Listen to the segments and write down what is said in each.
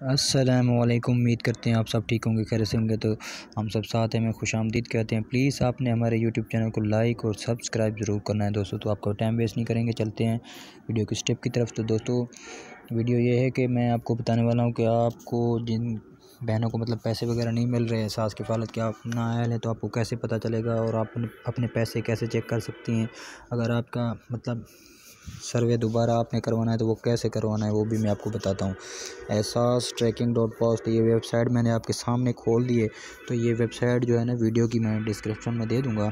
अस्सलामुअलैकुम। उम्मीद करते हैं आप सब ठीक होंगे, खैर से होंगे। तो हम सब साथ हैं, मैं खुशामदीद कहते हैं। प्लीज़ आपने हमारे यूट्यूब चैनल को लाइक और सब्सक्राइब ज़रूर करना है दोस्तों। तो आपका टाइम वेस्ट नहीं करेंगे, चलते हैं वीडियो की स्टेप की तरफ। तो दोस्तों वीडियो ये है कि मैं आपको बताने वाला हूँ कि आपको जिन बहनों को मतलब पैसे वगैरह नहीं मिल रहे हैं सास किफ़ालत के, आप नाअहल हैं, तो आपको कैसे पता चलेगा और आप अपने पैसे कैसे चेक कर सकती हैं। अगर आपका मतलब सर्वे दोबारा आपने करवाना है तो वो कैसे करवाना है वो भी मैं आपको बताता हूँ। एहसास ट्रैकिंग डॉट पोस्ट, ये वेबसाइट मैंने आपके सामने खोल दी है। तो ये वेबसाइट जो है ना, वीडियो की मैं डिस्क्रिप्शन में दे दूँगा,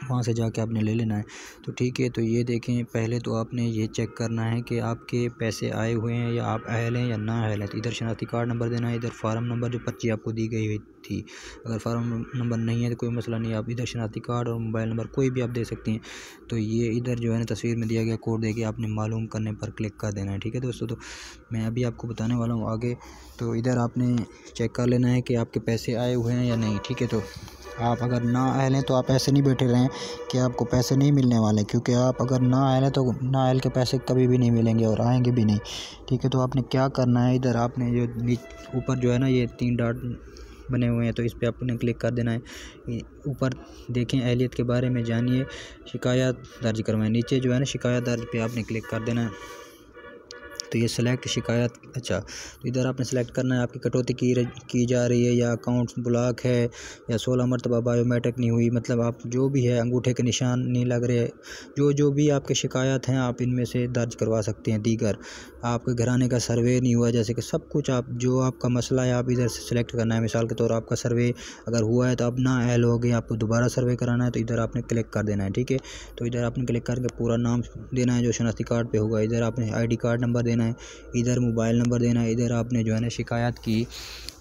वहाँ से जाके आपने ले लेना है। तो ठीक है, तो ये देखें, पहले तो आपने ये चेक करना है कि आपके पैसे आए हुए हैं या आप अहल हैं या ना अहल हैं। तो इधर शनाख्ती कार्ड नंबर देना है, इधर फार्म नंबर जो पर्ची आपको दी गई हुई थी। अगर फार्म नंबर नहीं है तो कोई मसला नहीं है, आप इधर शनाख्ती कार्ड और मोबाइल नंबर कोई भी आप दे सकती हैं। तो ये इधर जो है ना तस्वीर में दिया गया कोड देके आपने मालूम करने पर क्लिक कर देना है। ठीक है दोस्तों, तो मैं अभी आपको बताने वाला हूँ आगे। तो इधर आपने चेक कर लेना है कि आपके पैसे आए हुए हैं या नहीं। ठीक है, तो आप अगर ना अहल हैं तो आप ऐसे नहीं बैठे रहें कि आपको पैसे नहीं मिलने वाले, क्योंकि आप अगर ना अहल हैं तो ना अहल के पैसे कभी भी नहीं मिलेंगे और आएंगे भी नहीं। ठीक है, तो आपने क्या करना है, इधर आपने जो ऊपर जो है ना ये 3 डॉट बने हुए हैं, तो इस पर आपने क्लिक कर देना है। ऊपर देखें, अहलियत के बारे में जानिए, शिकायत दर्ज करवाएं। नीचे जो है ना शिकायत दर्ज पे आपने क्लिक कर देना है। तो ये सेलेक्ट शिकायत, अच्छा, तो इधर आपने सेलेक्ट करना है आपकी कटौती की जा रही है या अकाउंट ब्लॉक है या 16 मरतबा बायोमेट्रिक नहीं हुई, मतलब आप जो भी है, अंगूठे के निशान नहीं लग रहे, जो भी आपके शिकायत हैं आप इनमें से दर्ज करवा सकते हैं। दीगर आपके घराने का सर्वे नहीं हुआ, जैसे कि सब कुछ आप जो आपका मसला है आप इधर से सिलेक्ट करना है। मिसाल के तौर आपका सर्वे अगर हुआ है तो अब ना अहल हो गए, आपको दोबारा सर्वे कराना है, तो इधर आपने क्लिक कर देना है। ठीक है, तो इधर आपने क्लिक करके पूरा नाम देना है जो शनाख्ती कार्ड पे होगा, इधर आपने ID कार्ड नंबर देना है, इधर मोबाइल नंबर देना है, इधर आपने जो है ना शिकायत की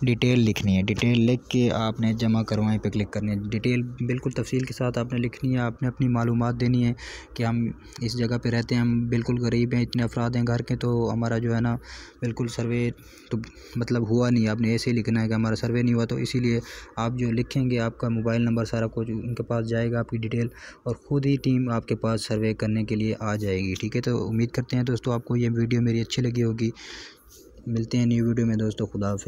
डिटेल लिखनी है। डिटेल लिख के आपने जमा करवाएं पे क्लिक करनी है। डिटेल बिल्कुल तफसील के साथ आपने लिखनी है, आपने अपनी मालूमात देनी है कि हम इस जगह पे रहते हैं, हम बिल्कुल गरीब हैं, इतने अफराद हैं घर के, तो हमारा जो है ना बिल्कुल सर्वे तो मतलब हुआ नहीं। आपने ऐसे ही लिखना है कि हमारा सर्वे नहीं हुआ, तो इसीलिए आप जो लिखेंगे आपका मोबाइल नंबर सारा कुछ उनके पास जाएगा, आपकी डिटेल, और ख़ुद ही टीम आपके पास सर्वे करने के लिए आ जाएगी। ठीक है, तो उम्मीद करते हैं दोस्तों आपको ये वीडियो मेरी अच्छी लगी होगी। मिलते हैं न्यू वीडियो में दोस्तों, खुदा हाफ़िज़।